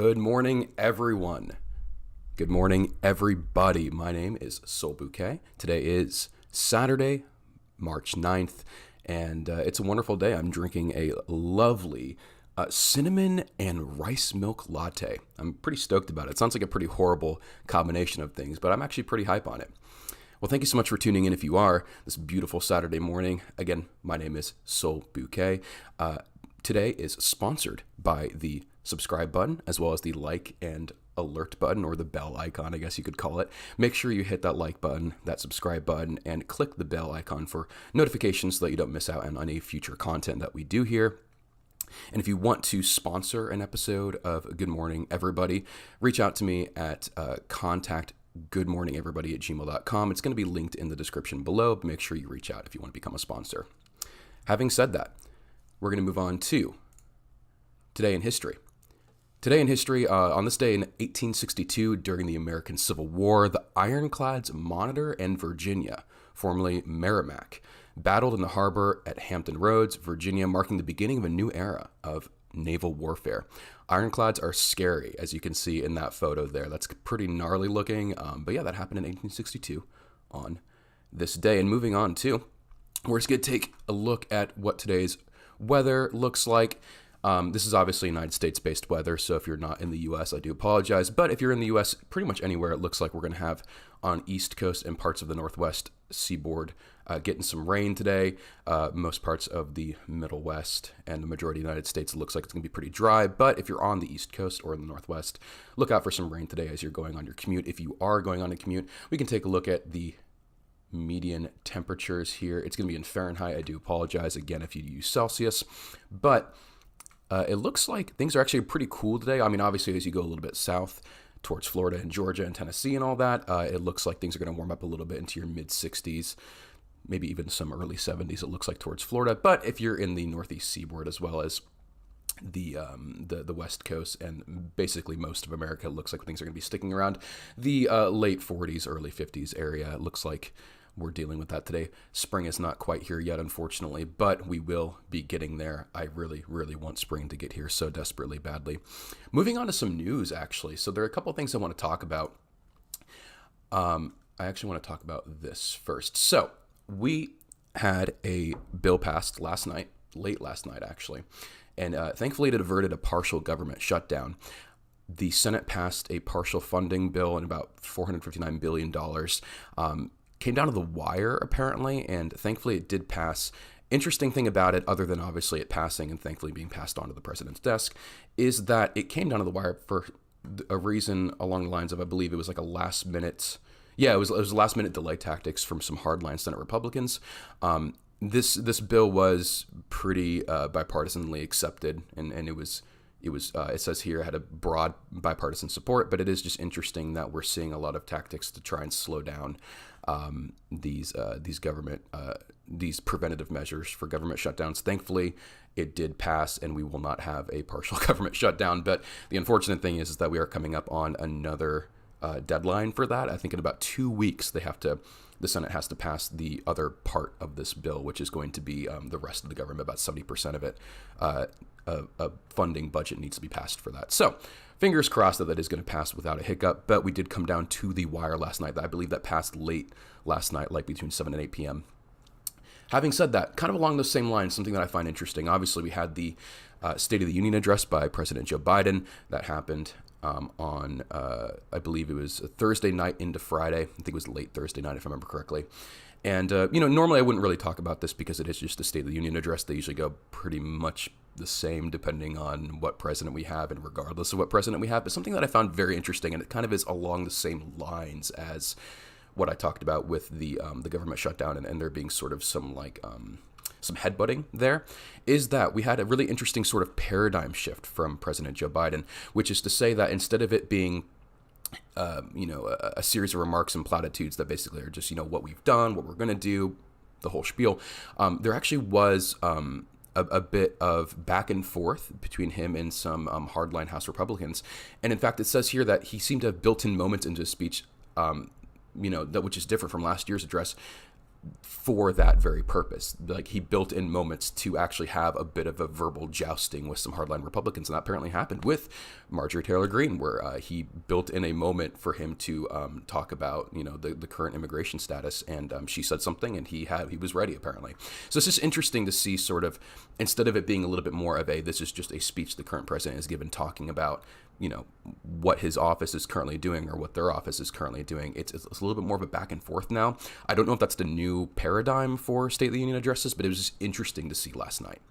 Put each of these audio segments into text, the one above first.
Good morning, everyone. Good morning, everybody. My name is Soul Bouquet. Today is Saturday, March 9th, and it's a wonderful day. I'm drinking a lovely cinnamon and rice milk latte. I'm pretty stoked about it. It sounds like a pretty horrible combination of things, but I'm actually pretty hype on it. Well, thank you so much for tuning in if you are this beautiful Saturday morning. Again, my name is Soul Bouquet. Today is sponsored by the subscribe button as well as the like and alert button, or the bell icon, I guess you could call it. Make sure you hit that like button, that subscribe button, and click the bell icon for notifications so that you don't miss out on any future content that we do here. And if you want to sponsor an episode of Good Morning Everybody, reach out to me at contactgoodmorningeverybody@gmail.com. It's going to be linked in the description below. Make sure you reach out if you want to become a sponsor. Having said that, we're going to move on to Today in History. Today in history, on this day in 1862, during the American Civil War, the ironclads Monitor and Virginia, formerly Merrimack, battled in the harbor at Hampton Roads, Virginia, marking the beginning of a new era of naval warfare. Ironclads are scary, as you can see in that photo there. That's pretty gnarly looking, but yeah, that happened in 1862 on this day. And moving on to, we're just going to take a look at what today's weather looks like. This is obviously United States-based weather, so if you're not in the U.S., I do apologize. But if you're in the U.S., pretty much anywhere, it looks like we're going to have on East Coast and parts of the Northwest seaboard getting some rain today. Most parts of the Middle West and the majority of the United States, it looks like it's going to be pretty dry. But if you're on the East Coast or in the Northwest, look out for some rain today as you're going on your commute. If you are going on a commute, we can take a look at the median temperatures here. It's going to be in Fahrenheit. I do apologize again if you use Celsius, but it looks like things are actually pretty cool today. I mean, obviously, as you go a little bit south towards Florida and Georgia and Tennessee and all that, it looks like things are going to warm up a little bit into your mid-60s, maybe even some early 70s, it looks like, towards Florida. But if you're in the Northeast seaboard as well as the West Coast and basically most of America, it looks like things are going to be sticking around the late 40s, early 50s area. It looks like we're dealing with that today. Spring is not quite here yet, unfortunately, but we will be getting there. I really, really want spring to get here so desperately badly. Moving on to some news, actually. So there are a couple of things I want to talk about. I actually want to talk about this first. So we had a bill passed last night, late last night, actually, and thankfully it averted a partial government shutdown. The Senate passed a partial funding bill in about $459 billion. Came down to the wire, apparently, and thankfully it did pass. Interesting thing about it, other than obviously it passing and thankfully being passed on to the president's desk, is that it came down to the wire for a reason along the lines of, I believe it was like a last minute, it was last minute delay tactics from some hardline Senate Republicans. This bill was pretty bipartisanly accepted, and it says here it had a broad bipartisan support, but it is just interesting that we're seeing a lot of tactics to try and slow down these preventative measures for government shutdowns. Thankfully, it did pass, and we will not have a partial government shutdown. But the unfortunate thing is that we are coming up on another deadline for that. I think in about 2 weeks, the Senate has to pass the other part of this bill, which is going to be the rest of the government. About 70% of it, a funding budget needs to be passed for that. So fingers crossed that is going to pass without a hiccup, but we did come down to the wire last night. I believe that passed late last night, like between 7 and 8 p.m. Having said that, kind of along those same lines, something that I find interesting, obviously we had the State of the Union address by President Joe Biden that happened on, I believe it was a Thursday night into Friday. I think it was late Thursday night, if I remember correctly. And, normally I wouldn't really talk about this because it is just a State of the Union address. They usually go pretty much the same depending on what president we have and regardless of what president we have. But something that I found very interesting, and it kind of is along the same lines as what I talked about with the government shutdown and there being sort of some headbutting there, is that we had a really interesting sort of paradigm shift from President Joe Biden, which is to say that instead of it being a series of remarks and platitudes that basically are just, what we've done, what we're going to do, the whole spiel, there actually was a bit of back and forth between him and some hardline House Republicans. And in fact, it says here that he seemed to have built-in moments into his speech, which is different from last year's address, for that very purpose. Like, he built in moments to actually have a bit of a verbal jousting with some hardline Republicans, and that apparently happened with Marjorie Taylor Greene, where he built in a moment for him to talk about, you know, the current immigration status, and she said something, and he was ready, apparently. So it's just interesting to see, sort of, instead of it being a little bit more of this is just a speech the current president has given talking about, you know, what his office is currently doing or what their office is currently doing. It's a little bit more of a back and forth now. I don't know if that's the new paradigm for State of the Union addresses, but it was just interesting to see last night.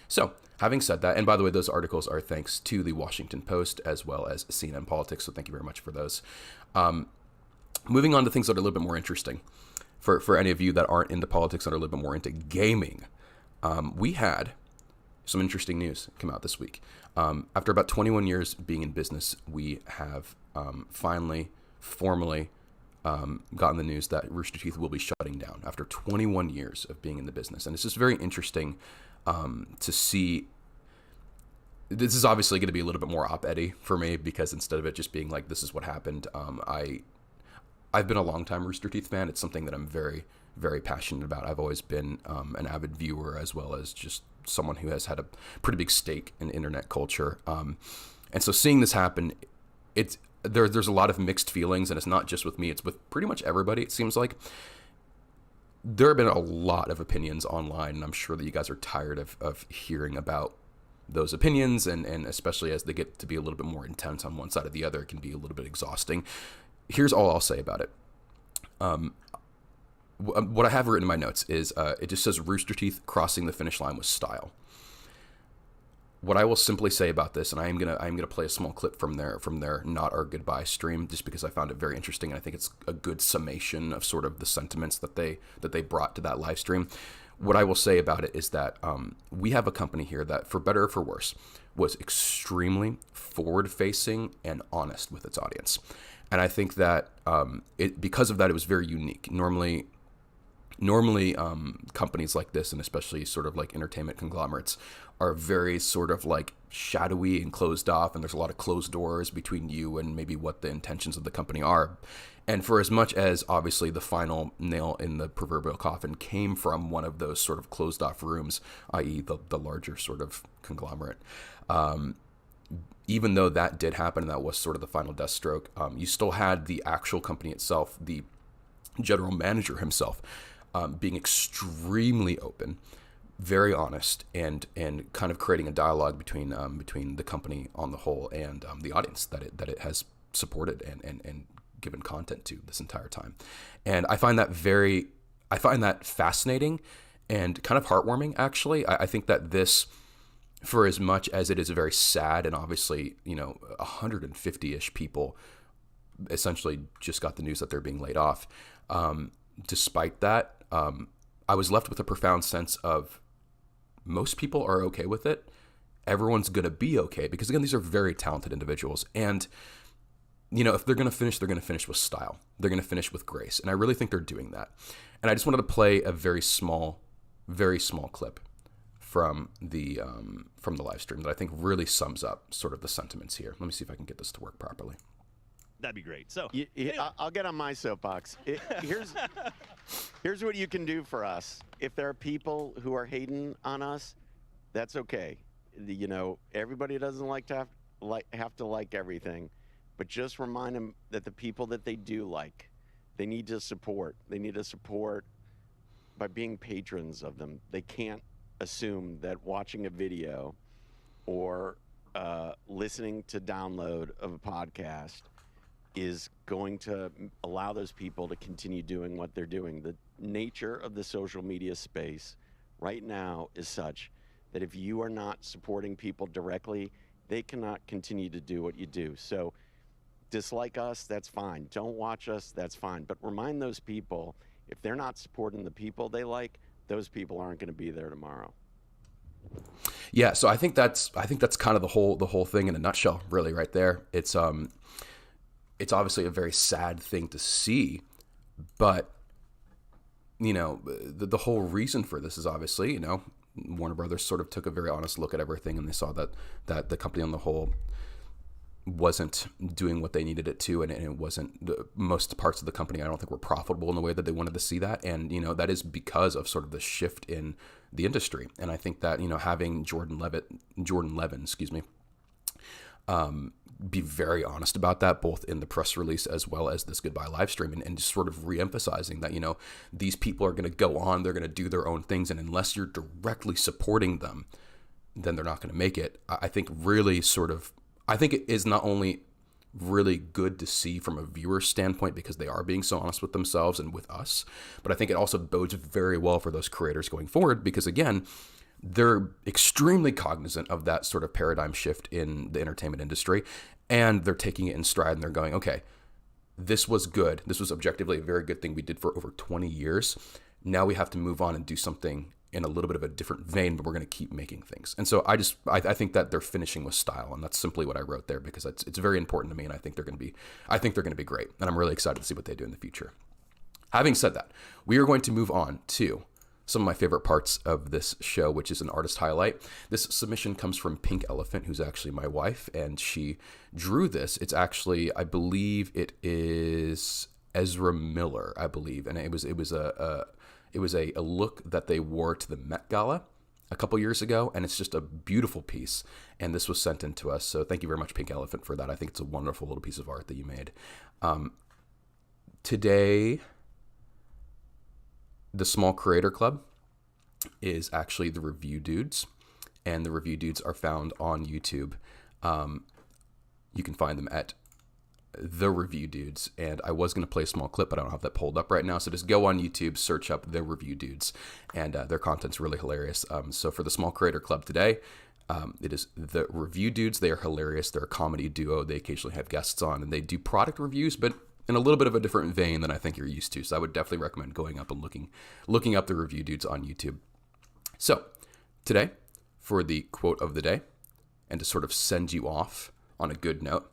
So, having said that, and by the way, those articles are thanks to the Washington Post as well as CNN Politics, so thank you very much for those. Moving on to things that are a little bit more interesting. For any of you that aren't into politics and are a little bit more into gaming, we had some interesting news come out this week. After about 21 years being in business, we have finally, formally gotten the news that Rooster Teeth will be shutting down after 21 years of being in the business. And it's just very interesting to see. This is obviously going to be a little bit more op-edy for me, because instead of it just being like, this is what happened, I've been a longtime Rooster Teeth fan. It's something that I'm very, very passionate about. I've always been an avid viewer, as well as just someone who has had a pretty big stake in internet culture. And so seeing this happen, there's a lot of mixed feelings, and it's not just with me, it's with pretty much everybody, it seems like. There have been a lot of opinions online, and I'm sure that you guys are tired of hearing about those opinions, and especially as they get to be a little bit more intense on one side or the other, it can be a little bit exhausting. Here's all I'll say about it. What I have written in my notes is it just says Rooster Teeth crossing the finish line with style. What I will simply say about this, and I'm gonna play a small clip from their Not Our Goodbye stream, just because I found it very interesting, and I think it's a good summation of sort of the sentiments that they brought to that live stream. What I will say about it is that we have a company here that, for better or for worse, was extremely forward-facing and honest with its audience, and I think that because of that, it was very unique. Normally, companies like this, and especially sort of like entertainment conglomerates, are very sort of like shadowy and closed off, and there's a lot of closed doors between you and maybe what the intentions of the company are. And for as much as obviously the final nail in the proverbial coffin came from one of those sort of closed off rooms, i.e. the larger sort of conglomerate, even though that did happen and that was sort of the final death stroke, you still had the actual company itself, the general manager himself, being extremely open, very honest, and kind of creating a dialogue between the company on the whole and the audience that it has supported and given content to this entire time. And I find that fascinating and kind of heartwarming, actually. I think that this, for as much as it is very sad, and obviously, you know, 150-ish people essentially just got the news that they're being laid off. Despite that, I was left with a profound sense of most people are okay with it. Everyone's going to be okay, because again, these are very talented individuals. And, you know, if they're going to finish, they're going to finish with style. They're going to finish with grace. And I really think they're doing that. And I just wanted to play a very small clip from the live stream that I think really sums up sort of the sentiments here. Let me see if I can get this to work properly. That'd be great. So I'll get on my soapbox. Here's what you can do for us. If there are people who are hating on us, that's okay. You know, everybody doesn't have to like everything, but just remind them that the people that they do like, they need to support. They need to support by being patrons of them. They can't assume that watching a video or listening to download of a podcast is going to allow those people to continue doing what they're doing. The nature of the social media space right now is such that if you are not supporting people directly, they cannot continue to do what you do. So dislike us, that's fine. Don't watch us, that's fine. But remind those people, if they're not supporting the people they like, those people aren't going to be there tomorrow. Yeah, so I think that's kind of the whole thing in a nutshell, really, right there. It's obviously a very sad thing to see, but, you know, the whole reason for this is obviously, you know, Warner Brothers sort of took a very honest look at everything, and they saw that the company on the whole wasn't doing what they needed it to, and it wasn't, the most parts of the company I don't think were profitable in the way that they wanted to see that. And that is because of sort of the shift in the industry. And I think that having Jordan Levin, be very honest about that, both in the press release as well as this goodbye live stream, and just sort of re-emphasizing that these people are going to go on, they're going to do their own things, and unless you're directly supporting them, then they're not going to make it. I think it is not only really good to see from a viewer standpoint because they are being so honest with themselves and with us, but I think it also bodes very well for those creators going forward, because again, they're extremely cognizant of that sort of paradigm shift in the entertainment industry, and they're taking it in stride, and they're going, okay, this was good. This was objectively a very good thing we did for over 20 years. Now we have to move on and do something in a little bit of a different vein, but we're going to keep making things. And so I think that they're finishing with style, and that's simply what I wrote there, because it's very important to me, and I think they're going to be great, and I'm really excited to see what they do in the future. Having said that, we are going to move on to some of my favorite parts of this show, which is an artist highlight. This submission comes from Pink Elephant, who's actually my wife, and she drew this. It's actually, I believe it is Ezra Miller, I believe, and it was a look that they wore to the Met Gala a couple years ago, and it's just a beautiful piece, and this was sent in to us, so thank you very much, Pink Elephant, for that. I think it's a wonderful little piece of art that you made. Today, the Small Creator Club is actually the Review Dudes, and the Review Dudes are found on YouTube. You can find them at The Review Dudes, and I was going to play a small clip, but I don't have that pulled up right now, so just go on YouTube, search up The Review Dudes, and their content's really hilarious. So for the Small Creator Club today, it is The Review Dudes. They are hilarious. They're a comedy duo. They occasionally have guests on, and they do product reviews, but in a little bit of a different vein than I think you're used to. So I would definitely recommend going up and looking up The Review Dudes on YouTube. So today, for the quote of the day, and to sort of send you off on a good note,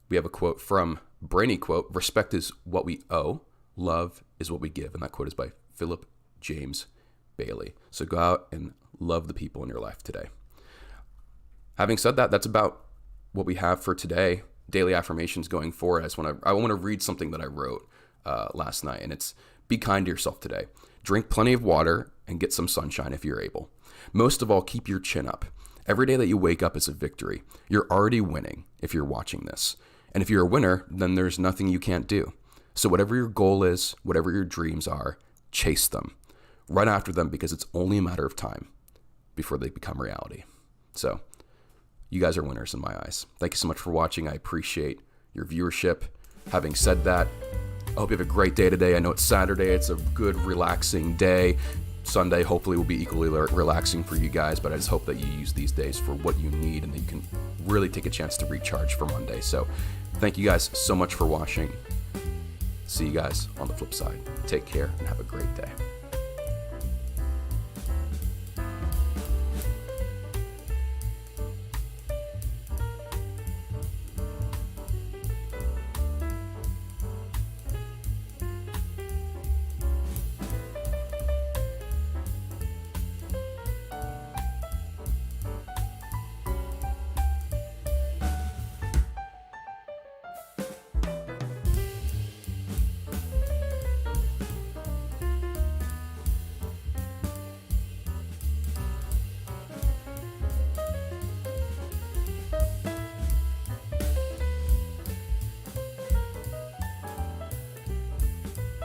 we have a quote from Brainy Quote: "Respect is what we owe, love is what we give." And that quote is by Philip James Bailey. So go out and love the people in your life today. Having said that, that's about what we have for today. Daily affirmations going forward. I want to read something that I wrote last night, and it's: be kind to yourself today. Drink plenty of water and get some sunshine if you're able. Most of all, keep your chin up. Every day that you wake up is a victory. You're already winning if you're watching this. And if you're a winner, then there's nothing you can't do. So whatever your goal is, whatever your dreams are, chase them. Run after them, because it's only a matter of time before they become reality. So you guys are winners in my eyes. Thank you so much for watching. I appreciate your viewership. Having said that, I hope you have a great day today. I know it's Saturday. It's a good, relaxing day. Sunday hopefully will be equally relaxing for you guys, but I just hope that you use these days for what you need, and that you can really take a chance to recharge for Monday. So thank you guys so much for watching. See you guys on the flip side. Take care and have a great day.